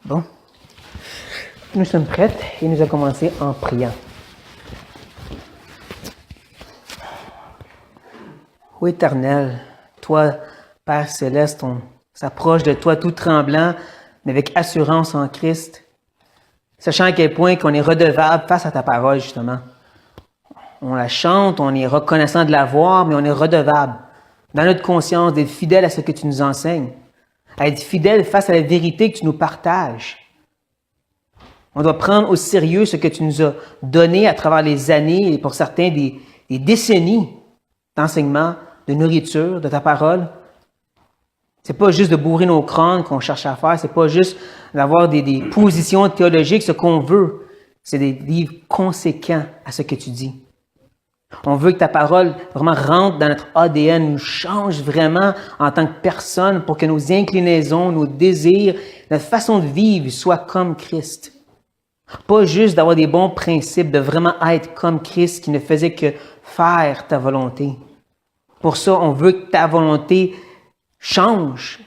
Bon, nous sommes prêtes et nous allons commencer en priant. Ô Éternel, toi, Père Céleste, on s'approche de toi tout tremblant, mais avec assurance en Christ, sachant à quel point qu'on est redevable face à ta parole, justement. On la chante, on est reconnaissant de la voir, mais on est redevable dans notre conscience d'être fidèle à ce que tu nous enseignes, à être fidèle face à la vérité que tu nous partages. On doit prendre au sérieux ce que tu nous as donné à travers les années et pour certains des décennies d'enseignement, de nourriture, de ta parole. C'est pas juste de bourrer nos crânes qu'on cherche à faire, c'est pas juste d'avoir des positions théologiques, ce qu'on veut. C'est des livres conséquents à ce que tu dis. On veut que ta parole vraiment rentre dans notre ADN, nous change vraiment en tant que personne pour que nos inclinaisons, nos désirs, notre façon de vivre soit comme Christ. Pas juste d'avoir des bons principes, de vraiment être comme Christ qui ne faisait que faire ta volonté. Pour ça, on veut que ta volonté change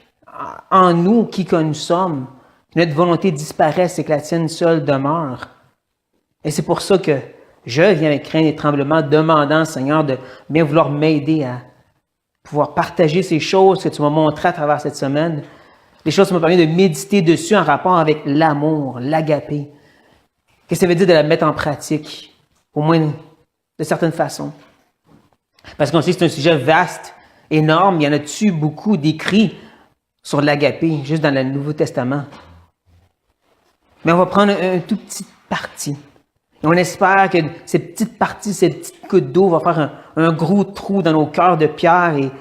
en nous qui que nous sommes. Que notre volonté disparaisse et que la tienne seule demeure. Et c'est pour ça que je viens avec crainte et tremblement, demandant, Seigneur, de bien vouloir m'aider à pouvoir partager ces choses que tu m'as montrées à travers cette semaine. Les choses qui m'ont permis de méditer dessus en rapport avec l'amour, l'agapé. Qu'est-ce que ça veut dire de la mettre en pratique, au moins de certaines façons? Parce qu'on sait que c'est un sujet vaste, énorme. Il y en a-tu beaucoup d'écrits sur l'agapé, juste dans le Nouveau Testament? Mais on va prendre une toute petite partie. Et on espère que cette petite partie, cette petite goutte d'eau va faire un gros trou dans nos cœurs de pierre et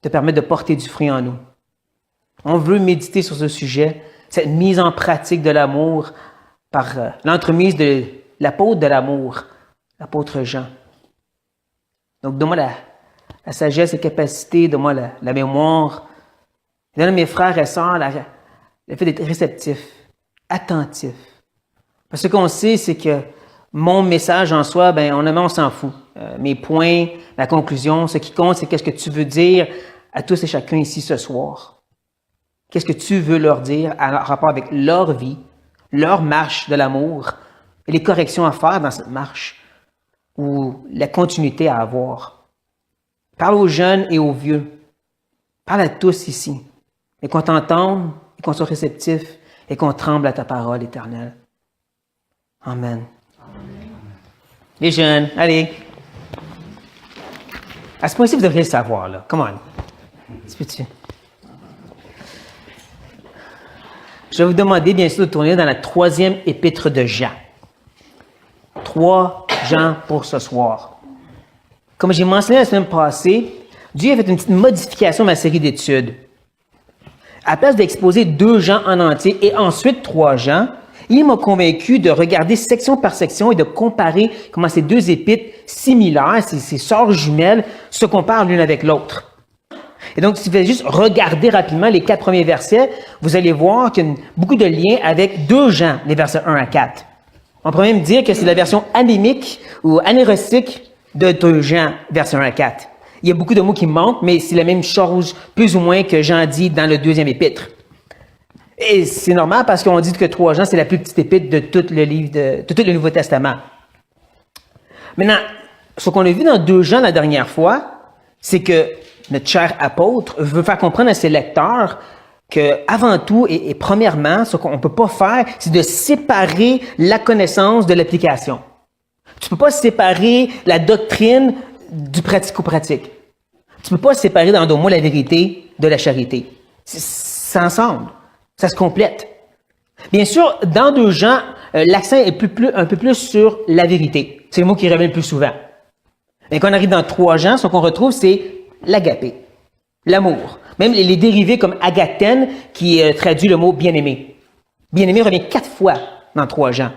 te permettre de porter du fruit en nous. On veut méditer sur ce sujet, cette mise en pratique de l'amour par l'entremise de l'apôtre de l'amour, l'apôtre Jean. Donc, donne-moi la sagesse et la capacité, donne-moi la mémoire. Donne à mes frères et sœurs le fait d'être réceptif, attentif. Parce que ce qu'on sait, c'est que mon message en soi, on s'en fout. Mes points, la conclusion, ce qui compte, c'est qu'est-ce que tu veux dire à tous et chacun ici ce soir. Qu'est-ce que tu veux leur dire en rapport avec leur vie, leur marche de l'amour et les corrections à faire dans cette marche ou la continuité à avoir. Parle aux jeunes et aux vieux. Parle à tous ici. Et qu'on t'entende et qu'on soit réceptif et qu'on tremble à ta parole éternelle. Amen. Les jeunes, allez. À ce point-ci, vous devriez le savoir, là. Come on. Peux-tu? Je vais vous demander, bien sûr, de tourner dans la 3e épître de Jean. 3 Jean pour ce soir. Comme j'ai mentionné la semaine passée, Dieu a fait une petite modification de ma série d'études. À la place d'exposer 2 Jean en entier et ensuite 3 Jean, il m'a convaincu de regarder section par section et de comparer comment ces 2 épîtres similaires, ces sœurs jumelles, se comparent l'une avec l'autre. Et donc, si vous allez juste regarder rapidement les 4 premiers versets, vous allez voir qu'il y a beaucoup de liens avec 2 Jean, les versets 1 à 4. On pourrait même dire que c'est la version anémique ou anérostique de 2 Jean, versets 1 à 4. Il y a beaucoup de mots qui manquent, mais c'est la même chose, plus ou moins, que Jean dit dans le 2e épître. Et c'est normal parce qu'on dit que 3 Jean, c'est la plus petite épître de tout le livre, de tout le Nouveau Testament. Maintenant, ce qu'on a vu dans 2 Jean la dernière fois, c'est que notre cher apôtre veut faire comprendre à ses lecteurs que, avant tout et premièrement, ce qu'on ne peut pas faire, c'est de séparer la connaissance de l'application. Tu ne peux pas séparer la doctrine du pratico-pratique. Tu ne peux pas séparer dans 2 mots la vérité de la charité. C'est ensemble. Ça se complète. Bien sûr, dans 2 Jean, l'accent est un peu plus sur la vérité. C'est le mot qui revient le plus souvent. Mais quand on arrive dans 3 Jean, ce qu'on retrouve, c'est l'agapé, l'amour. Même les dérivés comme agathène, qui traduit le mot bien-aimé. Bien-aimé revient 4 fois dans 3 Jean.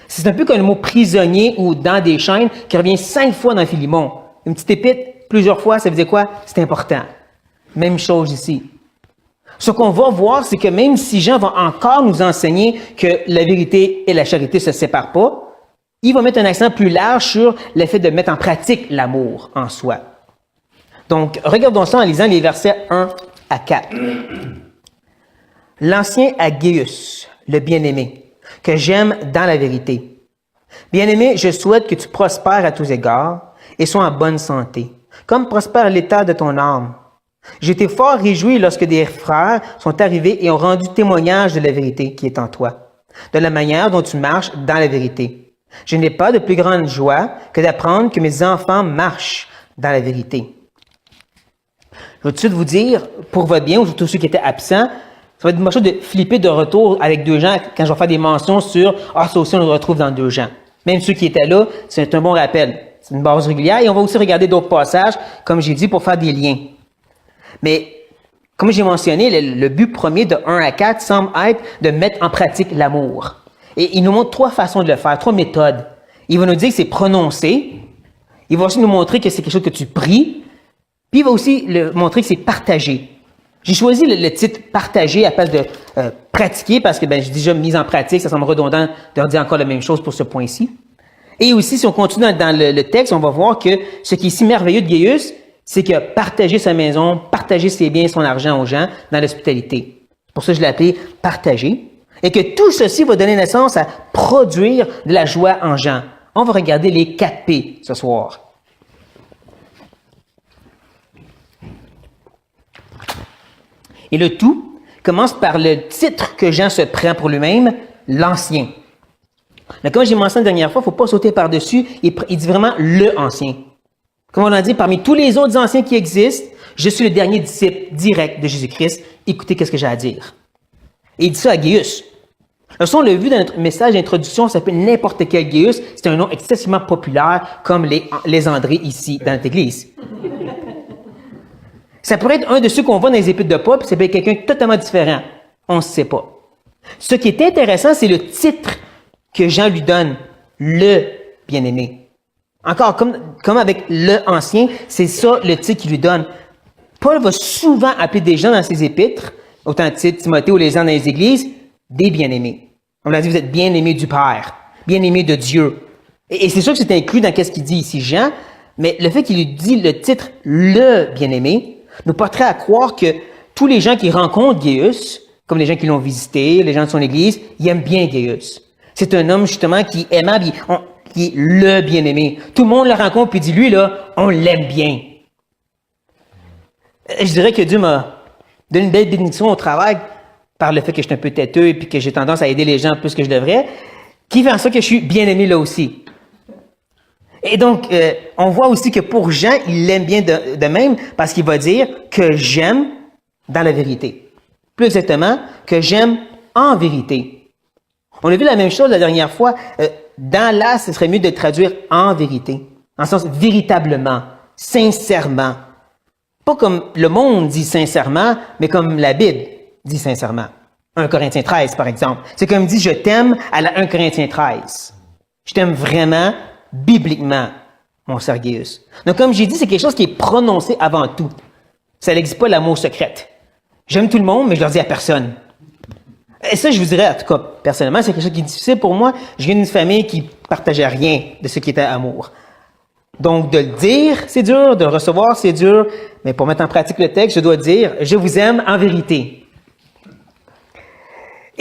C'est un peu comme le mot prisonnier ou dans des chaînes qui revient 5 fois dans Philémon. Une petite épître, plusieurs fois, ça veut dire quoi? C'est important. Même chose ici. Ce qu'on va voir, c'est que même si Jean va encore nous enseigner que la vérité et la charité ne se séparent pas, il va mettre un accent plus large sur le fait de mettre en pratique l'amour en soi. Donc, regardons ça en lisant les versets 1 à 4. L'ancien Agéus, le bien-aimé, que j'aime dans la vérité. Bien-aimé, je souhaite que tu prospères à tous égards et sois en bonne santé, comme prospère l'état de ton âme. J'étais fort réjoui lorsque des frères sont arrivés et ont rendu témoignage de la vérité qui est en toi, de la manière dont tu marches dans la vérité. Je n'ai pas de plus grande joie que d'apprendre que mes enfants marchent dans la vérité. Je vais tout de suite vous dire, pour votre bien, ou pour tous ceux qui étaient absents, ça va être une chose de flipper de retour avec 2 Jean quand je vais faire des mentions sur « Ah, ça aussi, on le retrouve dans 2 Jean ». Même ceux qui étaient là, c'est un bon rappel. C'est une base régulière. Et on va aussi regarder d'autres passages, comme j'ai dit, pour faire des liens. Mais, comme j'ai mentionné, le but premier de 1 à 4 semble être de mettre en pratique l'amour. Et il nous montre 3 façons de le faire, 3 méthodes. Il va nous dire que c'est prononcé. Il va aussi nous montrer que c'est quelque chose que tu pries. Puis il va aussi montrer que c'est partagé. J'ai choisi le titre « partager » à place de « pratiquer » parce que j'ai déjà mis en pratique, ça semble redondant de redire encore la même chose pour ce point-ci. Et aussi, si on continue dans le texte, on va voir que ce qui est si merveilleux de Gaius, c'est que partager sa maison, partager ses biens et son argent aux gens dans l'hospitalité. C'est pour ça que je l'ai appelé « partager ». Et que tout ceci va donner naissance à produire de la joie en gens. On va regarder les 4 P ce soir. Et le tout commence par le titre que Jean se prend pour lui-même, l'Ancien. Mais comme j'ai mentionné la dernière fois, il ne faut pas sauter par-dessus. Il dit vraiment le Ancien. Comme on l'a dit, parmi tous les autres anciens qui existent, je suis le dernier disciple direct de Jésus-Christ. Écoutez qu'est-ce que j'ai à dire. Et il dit ça à Gaius. On l'a vu dans notre message d'introduction, ça s'appelle n'importe quel Gaius. C'est un nom excessivement populaire, comme les André ici dans notre église. Ça pourrait être un de ceux qu'on voit dans les épîtres de Paul, puis ça peut être quelqu'un de totalement différent. On ne sait pas. Ce qui est intéressant, c'est le titre que Jean lui donne, le bien-aimé. Encore, comme avec le ancien, c'est ça le titre qu'il lui donne. Paul va souvent appeler des gens dans ses épîtres, autant Timothée ou les gens dans les églises, des bien-aimés. On l'a dit, vous êtes bien-aimés du Père, bien-aimés de Dieu. Et c'est sûr que c'est inclus dans ce qu'il dit ici Jean, mais le fait qu'il lui dit le titre « le bien-aimé », nous porterait à croire que tous les gens qui rencontrent Gaius, comme les gens qui l'ont visité, les gens de son église, ils aiment bien Gaius. C'est un homme justement qui est aimable, qui est le bien-aimé. Tout le monde le rencontre puis dit, lui là, on l'aime bien. Je dirais que Dieu m'a donné une belle bénédiction au travail par le fait que je suis un peu têteux et puis que j'ai tendance à aider les gens plus que je devrais, qui fait en sorte que je suis bien-aimé là aussi. Et donc, on voit aussi que pour Jean, il l'aime bien de même parce qu'il va dire que j'aime dans la vérité. Plus exactement, que j'aime en vérité. On a vu la même chose la dernière fois. Dans là, ce serait mieux de traduire en vérité. En sens véritablement, sincèrement. Pas comme le monde dit sincèrement, mais comme la Bible dit sincèrement. 1 Corinthiens 13, par exemple. C'est comme dit, je t'aime à la 1 Corinthiens 13. Je t'aime vraiment, bibliquement, mon cher Gaius. Donc, comme j'ai dit, c'est quelque chose qui est prononcé avant tout. Ça n'existe pas l'amour secret. J'aime tout le monde, mais je leur dis à personne. Et ça, je vous dirais, en tout cas, personnellement, c'est quelque chose qui est difficile pour moi. Je viens d'une famille qui partageait rien de ce qui était amour. Donc, de le dire, c'est dur. De le recevoir, c'est dur. Mais pour mettre en pratique le texte, je dois dire, je vous aime en vérité.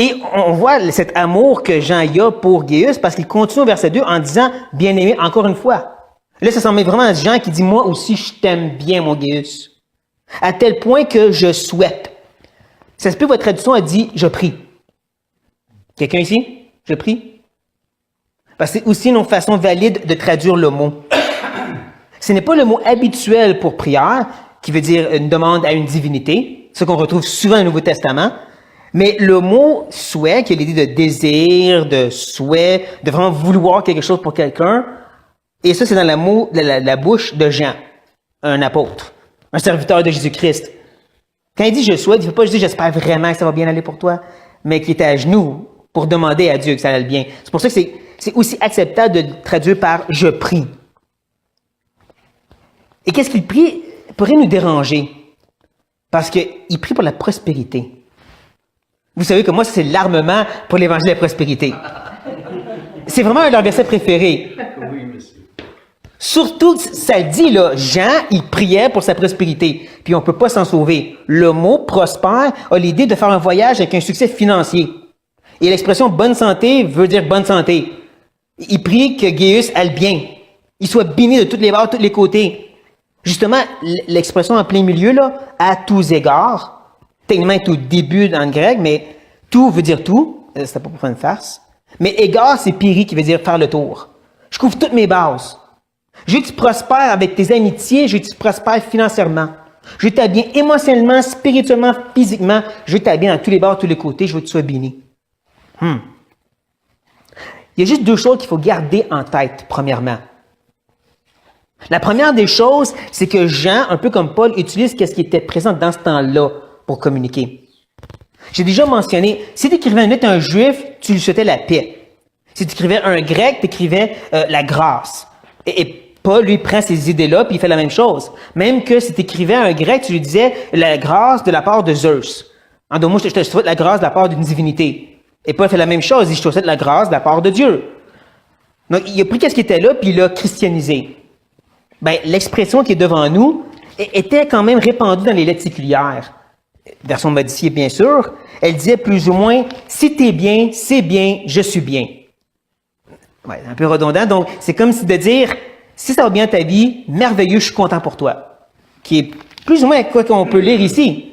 Et on voit cet amour que Jean y a pour Gaius parce qu'il continue au verset 2 en disant, bien-aimé, encore une fois. Là, ça semble vraiment à Jean qui dit, moi aussi, je t'aime bien, mon Gaius. À tel point que je souhaite. Ça se peut, votre traduction a dit, je prie. Quelqu'un ici? Je prie? Parce que c'est aussi une façon valide de traduire le mot. Ce n'est pas le mot habituel pour prière, qui veut dire une demande à une divinité, ce qu'on retrouve souvent au Nouveau Testament, mais le mot souhait, qui est l'idée de désir, de souhait, de vraiment vouloir quelque chose pour quelqu'un, et ça, c'est dans la bouche de Jean, un apôtre, un serviteur de Jésus-Christ. Quand il dit « je souhaite », il ne faut pas juste dire « j'espère vraiment que ça va bien aller pour toi », mais qu'il était à genoux pour demander à Dieu que ça allait bien. C'est pour ça que c'est aussi acceptable de le traduire par « je prie ». Et qu'est-ce qu'il prie pourrait nous déranger? Parce qu'il prie pour la prospérité. Vous savez que moi, c'est l'armement pour l'évangile de la prospérité. C'est vraiment un de leurs versets préférés. Oui, monsieur. Surtout, ça dit, là, Jean, il priait pour sa prospérité, puis on peut pas s'en sauver. Le mot prospère a l'idée de faire un voyage avec un succès financier. Et l'expression bonne santé veut dire bonne santé. Il prie que Gaius aille bien. Il soit béni de toutes les bords, de tous les côtés. Justement, l'expression en plein milieu, là, à tous égards, techniquement est au début dans le grec, mais tout veut dire tout. C'était pas pour faire une farce. Mais égard, c'est piri qui veut dire faire le tour. Je couvre toutes mes bases. Je veux que tu prospères avec tes amitiés, je veux que tu prospères financièrement. Je veux que tu ailles bien émotionnellement, spirituellement, physiquement. Je veux que tu ailles bien dans tous les bords, tous les côtés. Je veux que tu sois béni. Il y a juste deux choses qu'il faut garder en tête, premièrement. La première des choses, c'est que Jean, un peu comme Paul, utilise ce qui était présent dans ce temps-là pour communiquer. J'ai déjà mentionné, si tu écrivais une lettre à un juif, tu lui souhaitais la paix. Si tu écrivais à un grec, tu écrivais la grâce. Et Paul, lui, prend ces idées-là, puis il fait la même chose. Même que si tu écrivais à un grec, tu lui disais la grâce de la part de Zeus. En d'autres mots, je te souhaite la grâce de la part d'une divinité. Et Paul fait la même chose, il dit je te souhaite la grâce de la part de Dieu. Donc, il a pris ce qui était là, puis il l'a christianisé. L'expression qui est devant nous était quand même répandue dans les lettres séculières. Version modifiée, bien sûr. Elle disait plus ou moins « Si t'es bien, c'est bien, je suis bien ». Ouais, un peu redondant. Donc, c'est comme si de dire « Si ça va bien ta vie, merveilleux, je suis content pour toi ». Qui est plus ou moins quoi qu'on peut lire ici.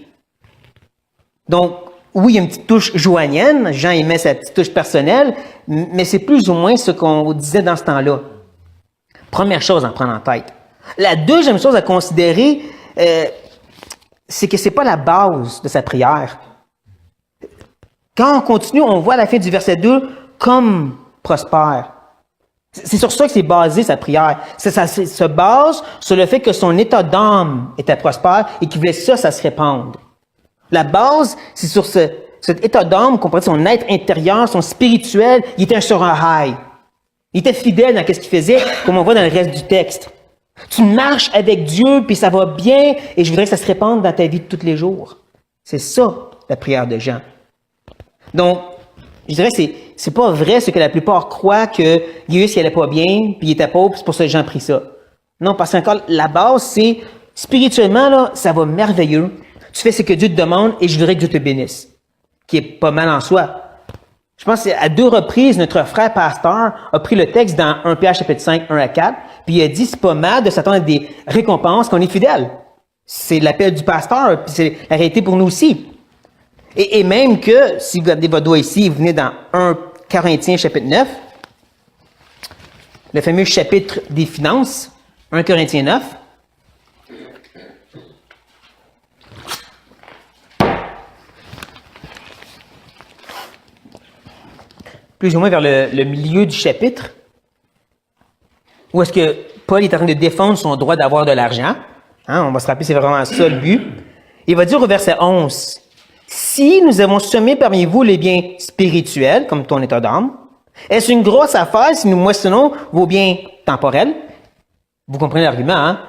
Donc, oui, il y a une petite touche joannienne. Jean aimait sa petite touche personnelle, mais c'est plus ou moins ce qu'on disait dans ce temps-là. Première chose à prendre en tête. La deuxième chose à considérer, c'est que c'est pas la base de sa prière. Quand on continue, on voit à la fin du verset 2, comme prospère. C'est sur ça que c'est basé sa prière. Ça se base sur le fait que son état d'âme était prospère et qu'il voulait ça se répandre. La base, c'est sur cet état d'âme qu'on pourrait dire son être intérieur, son spirituel, il était sur un high. Il était fidèle dans ce qu'il faisait, comme on voit dans le reste du texte. Tu marches avec Dieu, puis ça va bien, et je voudrais que ça se répande dans ta vie de tous les jours. C'est ça, la prière de Jean. Donc, je dirais que c'est pas vrai ce que la plupart croient que Gaius, il allait pas bien, puis il était pauvre, c'est pour ça que Jean prie ça. Non, parce qu'encore, la base, c'est, spirituellement, là, ça va merveilleux. Tu fais ce que Dieu te demande, et je voudrais que Dieu te bénisse. Qui est pas mal en soi. Je pense qu'à 2 reprises, notre frère pasteur a pris le texte dans 1 Pierre chapitre 5, 1 à 4, puis il a dit, c'est pas mal de s'attendre à des récompenses qu'on est fidèle. C'est l'appel du pasteur, puis c'est la réalité pour nous aussi. Et même que, si vous gardez votre doigt ici, vous venez dans 1 Corinthiens chapitre 9, le fameux chapitre des finances, 1 Corinthiens 9, plus ou moins vers le milieu du chapitre, où est-ce que Paul est en train de défendre son droit d'avoir de l'argent. On va se rappeler, c'est vraiment ça le but. Il va dire au verset 11, « Si nous avons semé parmi vous les biens spirituels, comme ton état d'âme, est-ce une grosse affaire si nous moissonnons vos biens temporels? » Vous comprenez l'argument, hein?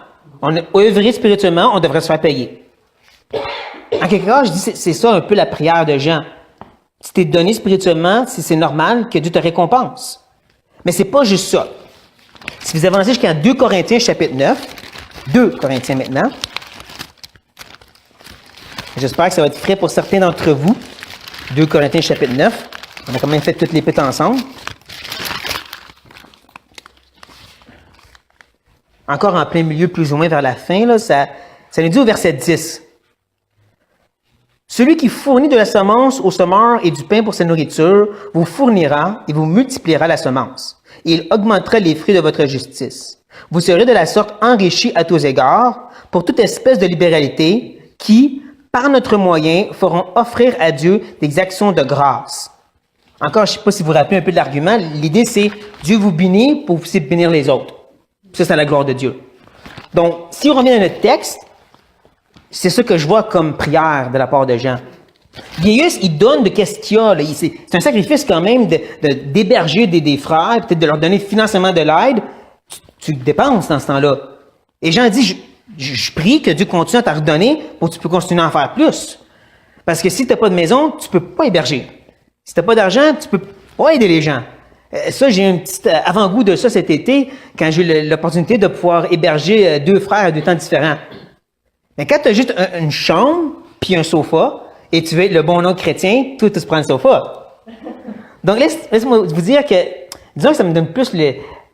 On est œuvré spirituellement, on devrait se faire payer. En quelque part, je dis, c'est ça un peu la prière de Jean. Si tu es donné spirituellement, c'est normal que Dieu te récompense. Mais c'est pas juste ça. Si vous avancez jusqu'à 2 Corinthiens chapitre 9, 2 Corinthiens maintenant, j'espère que ça va être frais pour certains d'entre vous. 2 Corinthiens chapitre 9, on a quand même fait toutes les pètes ensemble. Encore en plein milieu, plus ou moins vers la fin, là, ça nous dit au verset 10. Celui qui fournit de la semence au semeur et du pain pour sa nourriture vous fournira et vous multipliera la semence. Et il augmentera les fruits de votre justice. Vous serez de la sorte enrichis à tous égards pour toute espèce de libéralité qui, par notre moyen, feront offrir à Dieu des actions de grâce. Encore, je ne sais pas si vous vous rappelez un peu de l'argument. L'idée, c'est Dieu vous bénit pour aussi bénir les autres. Ça, c'est la gloire de Dieu. Donc, si on revient à notre texte, c'est ça que je vois comme prière de la part de Jean. Gaius, il donne de qu'est-ce qu'il y a. Là. C'est un sacrifice quand même d'héberger des frères, peut-être de leur donner financièrement de l'aide. Tu dépenses dans ce temps-là. Et Jean dit, je prie que Dieu continue à t'en redonner pour que tu peux continuer à en faire plus. Parce que si tu n'as pas de maison, tu ne peux pas héberger. Si tu n'as pas d'argent, tu ne peux pas aider les gens. Ça, j'ai eu un petit avant-goût de ça cet été, quand j'ai eu l'opportunité de pouvoir héberger 2 frères à 2 temps différents. Mais quand tu as juste une chambre, puis un sofa, et tu veux être le bon nom chrétien, toi, tu te prends le sofa. Donc, laisse-moi vous dire que, disons que ça me donne plus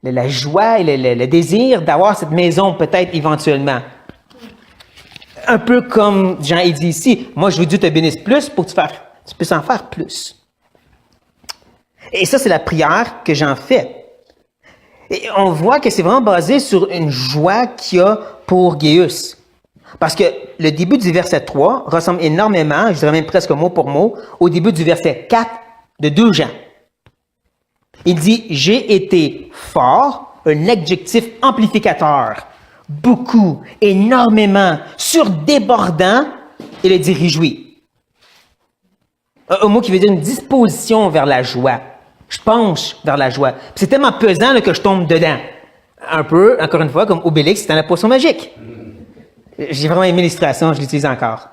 la joie et le désir d'avoir cette maison, peut-être, éventuellement. Un peu comme Jean dit ici, moi, je veux que Dieu te bénisse plus pour que tu puisses en faire plus. Et ça, c'est la prière que j'en fais. Et on voit que c'est vraiment basé sur une joie qu'il y a pour Gaius. Parce que le début du verset 3 ressemble énormément, je dirais même presque mot pour mot, au début du verset 4 de 2 Jean. Il dit « J'ai été fort », un adjectif amplificateur, beaucoup, énormément, surdébordant, et le dit « réjoui ». Un mot qui veut dire une disposition vers la joie. Je penche vers la joie. C'est tellement pesant là, que je tombe dedans. Un peu, encore une fois, comme Obélix, c'est dans la potion magique. J'ai vraiment aimé l'illustration, je l'utilise encore.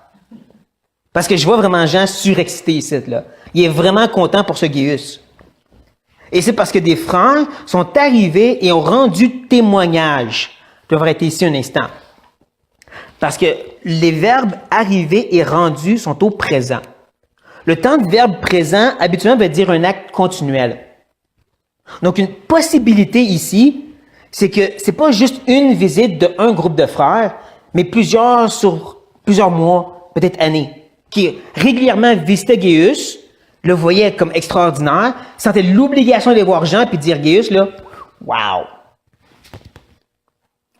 Parce que je vois vraiment Jean surexcité ici. Là. Il est vraiment content pour ce Gaius. Et c'est parce que des frères sont arrivés et ont rendu témoignage. Je vais arrêter ici un instant. Parce que les verbes arriver et rendu sont au présent. Le temps de verbe présent, habituellement, veut dire un acte continuel. Donc, une possibilité ici, c'est que c'est pas juste une visite d'un groupe de frères, mais plusieurs sur plusieurs mois, peut-être années, qui régulièrement visitaient Gaius, le voyaient comme extraordinaire, sentaient l'obligation d'aller voir Jean puis de dire Gaius, là, wow!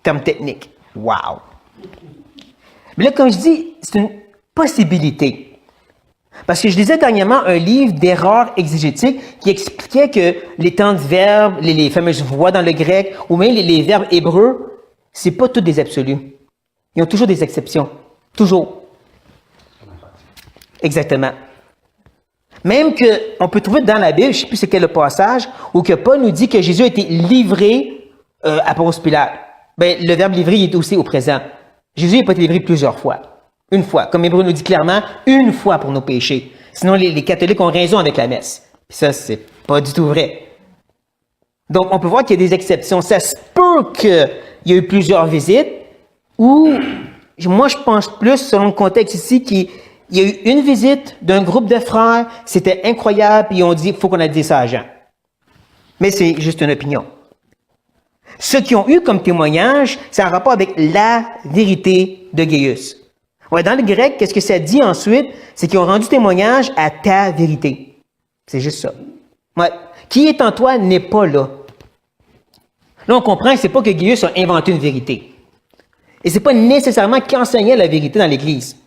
Terme technique, wow! Mais là, comme je dis, c'est une possibilité. Parce que je lisais dernièrement un livre d'erreurs exégétiques qui expliquait que les temps de verbes, les fameuses voix dans le grec, ou même les verbes hébreux, c'est pas tous des absolus. Ils ont toujours des exceptions. Toujours. Exactement. Même qu'on peut trouver dans la Bible, je ne sais plus c'est quel le passage, où que Paul nous dit que Jésus a été livré à Ponce Pilate. Ben, le verbe livrer il est aussi au présent. Jésus n'a pas été livré plusieurs fois. Une fois. Comme Hébreu nous dit clairement, une fois pour nos péchés. Sinon, les catholiques ont raison avec la messe. Puis ça, c'est pas du tout vrai. Donc, on peut voir qu'il y a des exceptions. Ça se peut qu'il y ait eu plusieurs visites, ou, moi, je pense plus, selon le contexte ici, qu'il y a eu une visite d'un groupe de frères, c'était incroyable, puis ils ont dit, il faut qu'on a dit ça à Jean. Mais c'est juste une opinion. Ceux qui ont eu comme témoignage, c'est en rapport avec la vérité de Gaius. Ouais, dans le grec, qu'est-ce que ça dit ensuite? C'est qu'ils ont rendu témoignage à ta vérité. C'est juste ça. Ouais. Qui est en toi n'est pas là. Là, on comprend que c'est pas que Gaius a inventé une vérité. Et c'est pas nécessairement qu'il enseignait la vérité dans l'Église.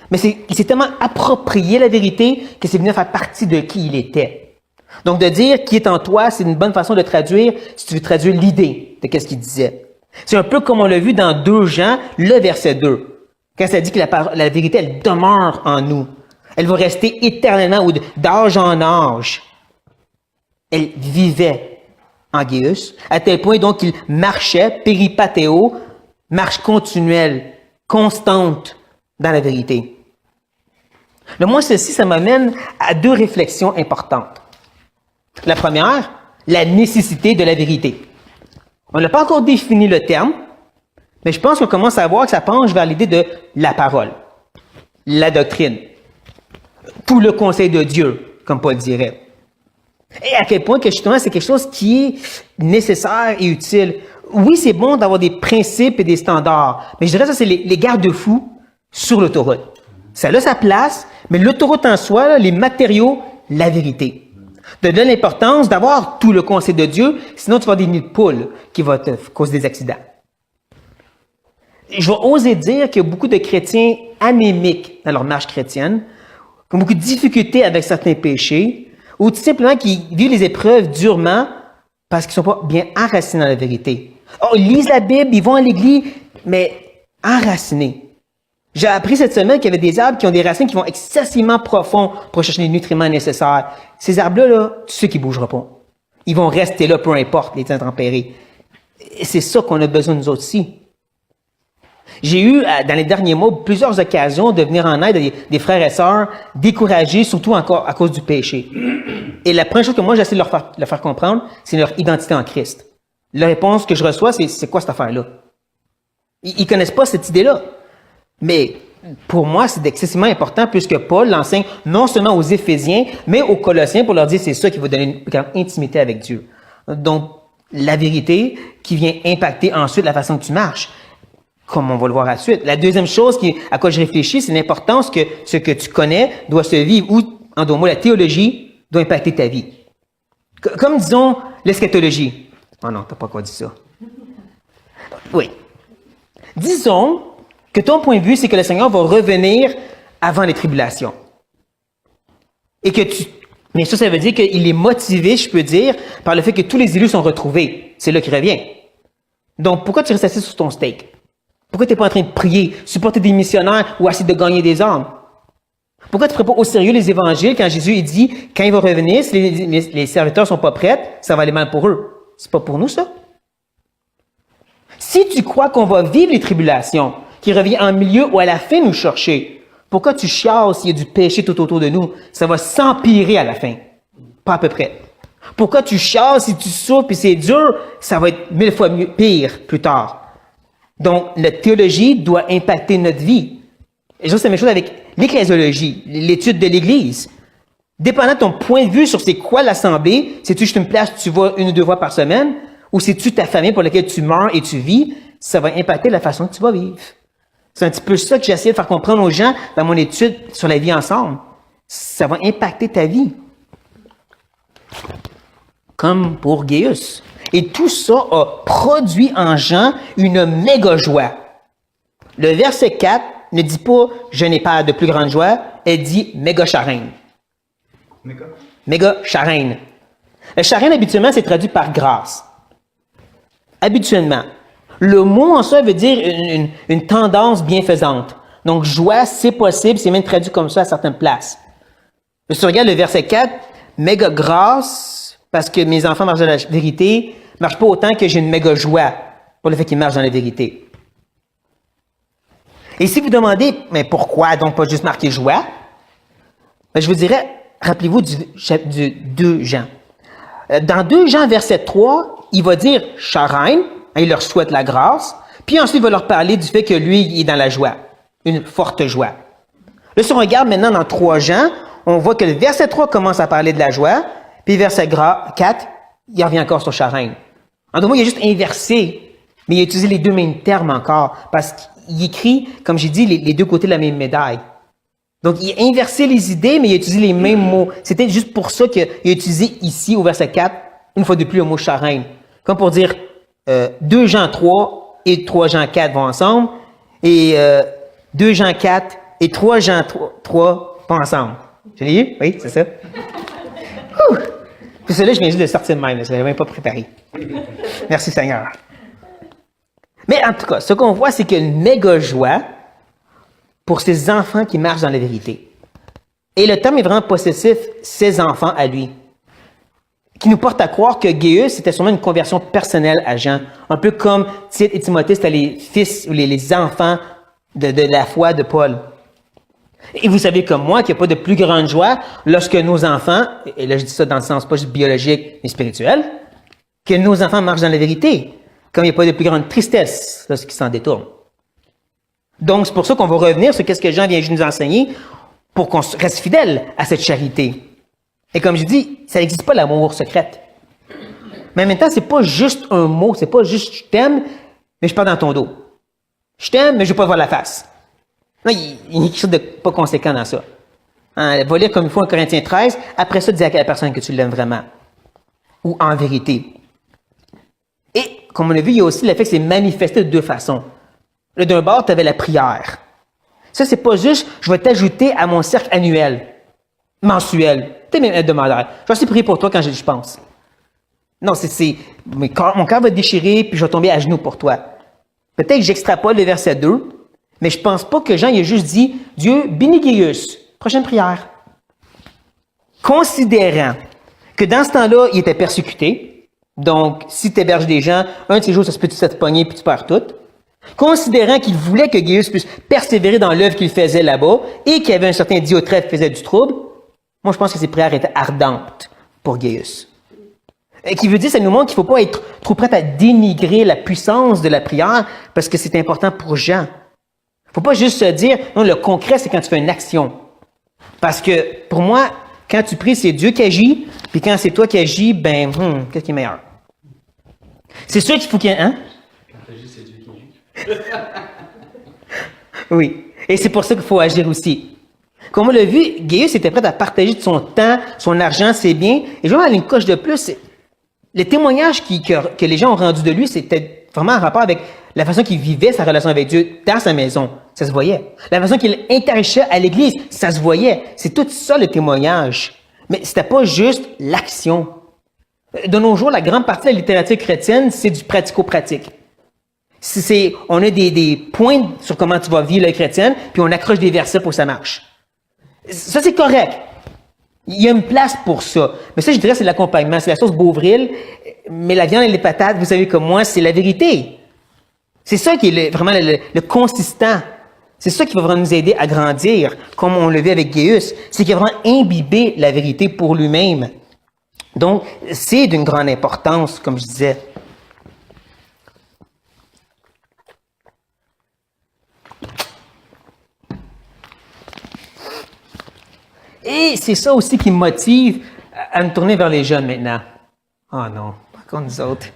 Mais il s'est tellement approprié la vérité que c'est venu faire partie de qui il était. Donc, de dire qui est en toi, c'est une bonne façon de traduire, si tu veux traduire l'idée de qu'est-ce qu'il disait. C'est un peu comme on l'a vu dans 2 Jean, le verset 2. Quand ça dit que la vérité, elle demeure en nous. Elle va rester éternellement ou d'âge en âge. Elle vivait en Gaius, à tel point donc qu'il marchait, péripatéo, marche continuelle, constante dans la vérité. Mais moi, ceci, ça m'amène à 2 réflexions importantes. La première, la nécessité de la vérité. On n'a pas encore défini le terme, mais je pense qu'on commence à voir que ça penche vers l'idée de la parole, la doctrine, tout le conseil de Dieu, comme Paul dirait. Et à quel point que justement c'est quelque chose qui est nécessaire et utile. Oui, c'est bon d'avoir des principes et des standards, mais je dirais que ça, c'est les garde-fous sur l'autoroute. Ça a sa place, mais l'autoroute en soi, là, les matériaux, la vérité. De donner l'importance d'avoir tout le conseil de Dieu, sinon tu vas avoir des nids de poules qui vont te causer des accidents. Je vais oser dire qu'il y a beaucoup de chrétiens anémiques dans leur marche chrétienne, qui ont beaucoup de difficultés avec certains péchés, ou tout simplement qui vivent les épreuves durement parce qu'ils ne sont pas bien enracinés dans la vérité. Oh, ils lisent la Bible, ils vont à l'église, mais enracinés. J'ai appris cette semaine qu'il y avait des arbres qui ont des racines qui vont excessivement profonds pour chercher les nutriments nécessaires. Ces arbres-là, là, tu sais qu'ils ne bougeront pas. Ils vont rester là, peu importe les intempéries. Et c'est ça qu'on a besoin nous autres aussi. J'ai eu, dans les derniers mois, plusieurs occasions de venir en aide des frères et sœurs découragés, surtout encore à cause du péché. Et la première chose que moi, j'essaie de leur faire comprendre, c'est leur identité en Christ. La réponse que je reçois, c'est quoi cette affaire-là? Ils connaissent pas cette idée-là. Mais pour moi, c'est excessivement important puisque Paul l'enseigne non seulement aux Éphésiens, mais aux Colossiens pour leur dire c'est ça qui va donner une plus grande intimité avec Dieu. Donc, la vérité qui vient impacter ensuite la façon que tu marches, comme on va le voir à la suite. La deuxième chose à quoi je réfléchis, c'est l'importance que ce que tu connais doit se vivre, ou, en d'autres mots, la théologie doit impacter ta vie. Comme, disons, l'eschatologie. Oh non, t'as pas quoi dire ça. Oui. Disons que ton point de vue, c'est que le Seigneur va revenir avant les tribulations. Et que mais ça veut dire qu'il est motivé, je peux dire, par le fait que tous les élus sont retrouvés. C'est là qu'il revient. Donc, pourquoi tu restes assis sur ton steak? Pourquoi tu n'es pas en train de prier, supporter des missionnaires ou essayer de gagner des âmes? Pourquoi tu ne prends pas au sérieux les évangiles quand Jésus il dit, quand il va revenir, si les serviteurs ne sont pas prêts, ça va aller mal pour eux? C'est pas pour nous, ça? Si tu crois qu'on va vivre les tribulations, qu'il revient en milieu ou à la fin nous chercher, pourquoi tu chiales s'il y a du péché tout autour de nous? Ça va s'empirer à la fin. Pas à peu près. Pourquoi tu chiales si tu souffres et c'est dur? Ça va être 1000 fois pire plus tard. Donc, la théologie doit impacter notre vie. Et c'est la même chose avec l'ecclésiologie, l'étude de l'Église. Dépendant de ton point de vue sur c'est quoi l'Assemblée, c'est-tu juste une place où tu vas 1 ou 2 fois par semaine, ou c'est-tu ta famille pour laquelle tu meurs et tu vis, ça va impacter la façon que tu vas vivre. C'est un petit peu ça que j'ai essayé de faire comprendre aux gens dans mon étude sur la vie ensemble. Ça va impacter ta vie. Comme pour Gaius. Et tout ça a produit en Jean une méga joie. Le verset 4 ne dit pas « je n'ai pas de plus grande joie », elle dit « méga charène ». Méga charène. Le charène, habituellement, c'est traduit par grâce. Habituellement. Le mot en soi veut dire une tendance bienfaisante. Donc, joie, c'est possible, c'est même traduit comme ça à certaines places. Mais si tu regardes le verset 4, méga grâce, parce que mes enfants marchent dans la vérité, ne marche pas autant que j'ai une méga joie pour le fait qu'ils marchent dans la vérité. Et si vous demandez, mais pourquoi donc pas juste marquer joie? Ben, je vous dirais, rappelez-vous du 2 Jean. Dans 2 Jean, verset 3, il va dire charène, il leur souhaite la grâce, puis ensuite il va leur parler du fait que lui, il est dans la joie, une forte joie. Là, si on regarde maintenant dans 3 Jean, on voit que le verset 3 commence à parler de la joie, puis verset 4, il revient encore sur charène. En d'autres mots, il a juste inversé, mais il a utilisé les 2 mêmes termes encore, parce qu'il écrit, comme j'ai dit, les 2 côtés de la même médaille. Donc, il a inversé les idées, mais il a utilisé les mêmes mots. C'était juste pour ça qu'il a utilisé ici, au verset 4, une fois de plus, le mot charène. Comme pour dire, 2 Jean 3 et 3 Jean 4 vont ensemble, et 2 Jean 4 et 3 Jean 3 vont ensemble. Je l'ai eu? Oui, c'est ça. Puis celui-là, je viens juste de sortir de même, je ne l'avais même pas préparé. Merci Seigneur. Mais en tout cas, ce qu'on voit, c'est qu'il y a une méga joie pour ces enfants qui marchent dans la vérité. Et le terme est vraiment possessif, ses enfants à lui, qui nous porte à croire que Gaius, c'était sûrement une conversion personnelle à Jean, un peu comme Tite et Timothée, c'était les fils ou les enfants de la foi de Paul. Et vous savez comme moi qu'il n'y a pas de plus grande joie lorsque nos enfants, et là je dis ça dans le sens pas juste biologique mais spirituel, que nos enfants marchent dans la vérité, comme il n'y a pas de plus grande tristesse lorsqu'ils s'en détournent. Donc c'est pour ça qu'on va revenir sur ce que Jean vient juste nous enseigner pour qu'on reste fidèle à cette charité. Et comme je dis, ça n'existe pas l'amour secret. Mais en même temps, c'est pas juste un mot, c'est pas juste je t'aime, mais je parle dans ton dos. Je t'aime, mais je ne veux pas voir la face. Non, il y a quelque chose de pas conséquent dans ça. Hein, va lire comme il faut en Corinthiens 13, après ça, dis à la personne que tu l'aimes vraiment. Ou en vérité. Et, comme on a vu, il y a aussi le fait que c'est manifesté de 2 façons. Là, d'un bord, tu avais la prière. Ça, c'est pas juste, je vais t'ajouter à mon cercle annuel, mensuel. Tu es même hebdomadaire. Je vais aussi prier pour toi quand je pense. Non, mon cœur va déchirer, puis je vais tomber à genoux pour toi. Peut-être que j'extrapole le verset 2, mais je pense pas que Jean il a juste dit « Dieu, bénis Gaius. » Prochaine prière. Considérant que dans ce temps-là, il était persécuté, donc si tu héberges des gens, un de ces jours, ça se peut que tu te pogner puis tu perds tout. Considérant qu'il voulait que Gaius puisse persévérer dans l'œuvre qu'il faisait là-bas et qu'il y avait un certain Diotrephe qui faisait du trouble, moi je pense que ses prières étaient ardentes pour Gaius. Et qui veut dire, ça nous montre qu'il ne faut pas être trop prêt à dénigrer la puissance de la prière parce que c'est important pour Jean. Il ne faut pas juste se dire, non, le concret, c'est quand tu fais une action. Parce que, pour moi, quand tu pries, c'est Dieu qui agit, puis quand c'est toi qui agis, qu'est-ce qui est meilleur? C'est sûr qu'il faut qu'il y ait un. Quand tu agis, c'est Dieu qui agit. Oui. Et c'est pour ça qu'il faut agir aussi. Comme on l'a vu, Gaius était prêt à partager de son temps, son argent, ses biens. Et je vais aller une coche de plus. Les témoignages que les gens ont rendus de lui, c'était vraiment en rapport avec la façon qu'il vivait sa relation avec Dieu dans sa maison. Ça se voyait. La façon qu'il interagissait à l'Église, ça se voyait. C'est tout ça le témoignage. Mais c'était pas juste l'action. De nos jours, la grande partie de la littérature chrétienne, c'est du pratico-pratique. On a des points sur comment tu vas vivre la chrétienne, puis on accroche des versets pour que ça marche. Ça, c'est correct. Il y a une place pour ça. Mais ça, je dirais, c'est l'accompagnement. C'est la sauce Beauvril, mais la viande et les patates, vous savez comme moi, c'est la vérité. C'est ça qui est vraiment le consistant. C'est ça qui va vraiment nous aider à grandir, comme on le vit avec Gaius. C'est qu'il a vraiment imbibé la vérité pour lui-même. Donc, c'est d'une grande importance, comme je disais. Et c'est ça aussi qui me motive à me tourner vers les jeunes maintenant. Oh non, pas contre nous autres.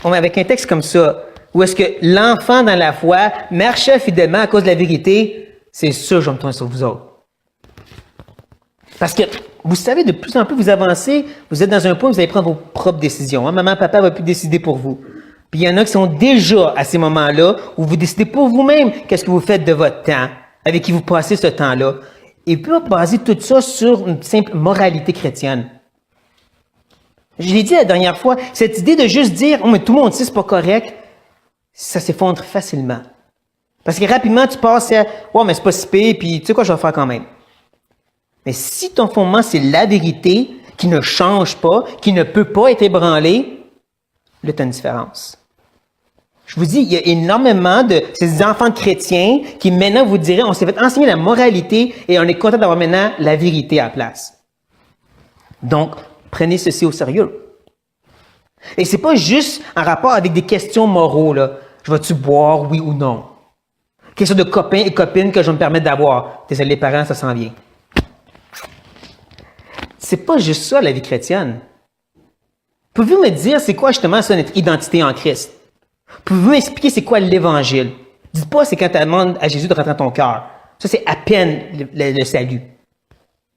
Avec un texte comme ça, où est-ce que l'enfant dans la foi marchait fidèlement à cause de la vérité, c'est sûr je vais me tourner sur vous autres. Parce que, vous savez, de plus en plus vous avancez, vous êtes dans un point où vous allez prendre vos propres décisions. Hein? Maman, papa ne va plus décider pour vous. Puis il y en a qui sont déjà à ces moments-là où vous décidez pour vous-même qu'est-ce que vous faites de votre temps, avec qui vous passez ce temps-là. Et puis, baser tout ça sur une simple moralité chrétienne. Je l'ai dit la dernière fois, cette idée de juste dire « Oh, mais tout le monde sait c'est pas correct », ça s'effondre facilement. Parce que rapidement, tu passes à « Ouais, mais c'est pas si pire, puis tu sais quoi, je vais faire quand même. » Mais si ton fondement, c'est la vérité, qui ne change pas, qui ne peut pas être ébranlée, là, tu as une différence. Je vous dis, il y a énormément de ces enfants de chrétiens qui maintenant vous diraient, on s'est fait enseigner la moralité et on est content d'avoir maintenant la vérité à la place. Donc, prenez ceci au sérieux. Et c'est pas juste en rapport avec des questions moraux, là. Je vais-tu boire, oui ou non? Question de copains et copines que je vais me permettre d'avoir. Désolé, les parents, ça s'en vient. C'est pas juste ça, la vie chrétienne. Pouvez-vous me dire c'est quoi justement ça, notre identité en Christ? Pouvez-vous m'expliquer c'est quoi l'Évangile? Dites pas c'est quand tu demandes à Jésus de rentrer dans ton cœur. Ça, c'est à peine le salut.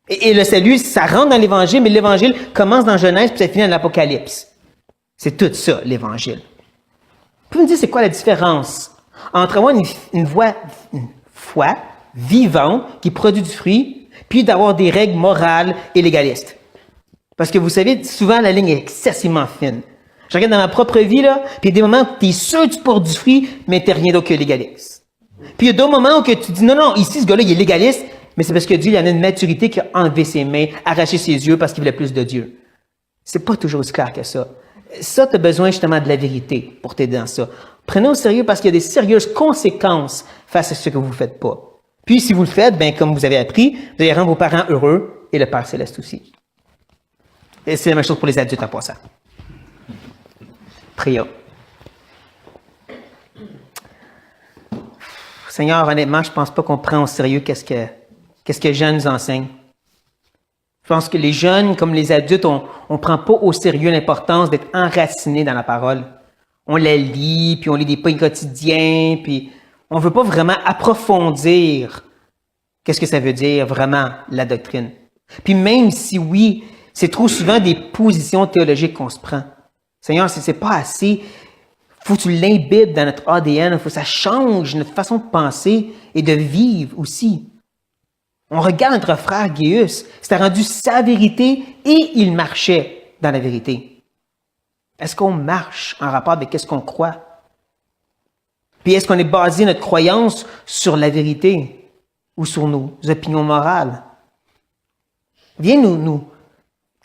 Et le salut, ça rentre dans l'Évangile, mais l'Évangile commence dans Genèse puis ça finit dans l'Apocalypse. C'est tout ça, l'Évangile. Pouvez-vous me dire c'est quoi la différence entre avoir une foi vivante qui produit du fruit, puis d'avoir des règles morales et légalistes? Parce que vous savez, souvent la ligne est excessivement fine. Je regarde dans ma propre vie, là, puis il y a des moments où tu es sûr que tu portes du fruit, mais tu n'es rien d'autre que légaliste. Puis il y a d'autres moments où que tu dis, non, ici, ce gars-là, il est légaliste, mais c'est parce que Dieu, il en a une maturité qui a enlevé ses mains, arraché ses yeux parce qu'il voulait plus de Dieu. C'est pas toujours aussi clair que ça. Ça, tu as besoin justement de la vérité pour t'aider dans ça. Prenez au sérieux parce qu'il y a des sérieuses conséquences face à ce que vous ne faites pas. Puis, si vous le faites, comme vous avez appris, vous allez rendre vos parents heureux et le Père Céleste aussi. Et c'est la même chose pour les adultes en passant. Prions. Seigneur, honnêtement, je ne pense pas qu'on prend au sérieux qu'est-ce que Jean nous enseigne. Je pense que les jeunes, comme les adultes, on ne prend pas au sérieux l'importance d'être enracinés dans la parole. On la lit, puis on lit des points quotidiens, puis on ne veut pas vraiment approfondir qu'est-ce que ça veut dire vraiment la doctrine. Puis même si oui, c'est trop souvent des positions théologiques qu'on se prend. Seigneur, c'est pas assez. Faut que tu l'imbibes dans notre ADN. Il faut que ça change notre façon de penser et de vivre aussi. On regarde notre frère Gaius. C'était rendu sa vérité et il marchait dans la vérité. Est-ce qu'on marche en rapport avec ce qu'on croit? Puis est-ce qu'on est basé notre croyance sur la vérité ou sur nos opinions morales? Viens nous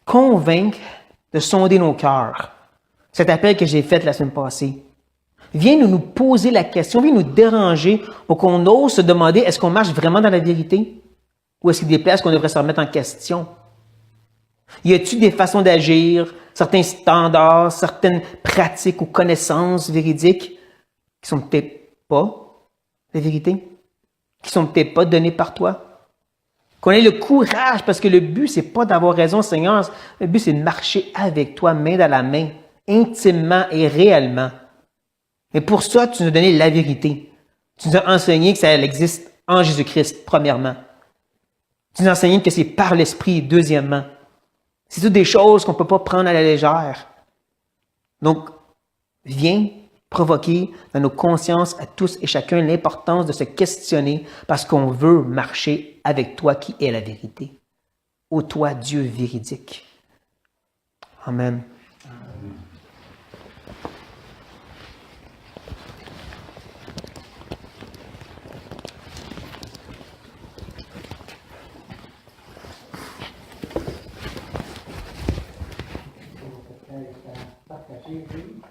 convaincre de sonder nos cœurs. Cet appel que j'ai fait la semaine passée. Viens nous poser la question, viens nous déranger pour qu'on ose se demander, est-ce qu'on marche vraiment dans la vérité? Ou est-ce qu'il y a des places qu'on devrait se remettre en question? Y a-t-il des façons d'agir, certains standards, certaines pratiques ou connaissances véridiques qui sont peut-être pas la vérité? Qui sont peut-être pas données par toi? Qu'on ait le courage, parce que le but, c'est pas d'avoir raison, Seigneur. Le but, c'est de marcher avec toi, main dans la main, intimement et réellement. Mais pour ça, tu nous as donné la vérité. Tu nous as enseigné que ça existe en Jésus-Christ, premièrement. Tu nous as enseigné que c'est par l'Esprit, deuxièmement. C'est toutes des choses qu'on ne peut pas prendre à la légère. Donc, viens provoquer dans nos consciences à tous et chacun l'importance de se questionner parce qu'on veut marcher avec toi qui est la vérité. Ô toi, Dieu véridique. Amen. Partager, oui.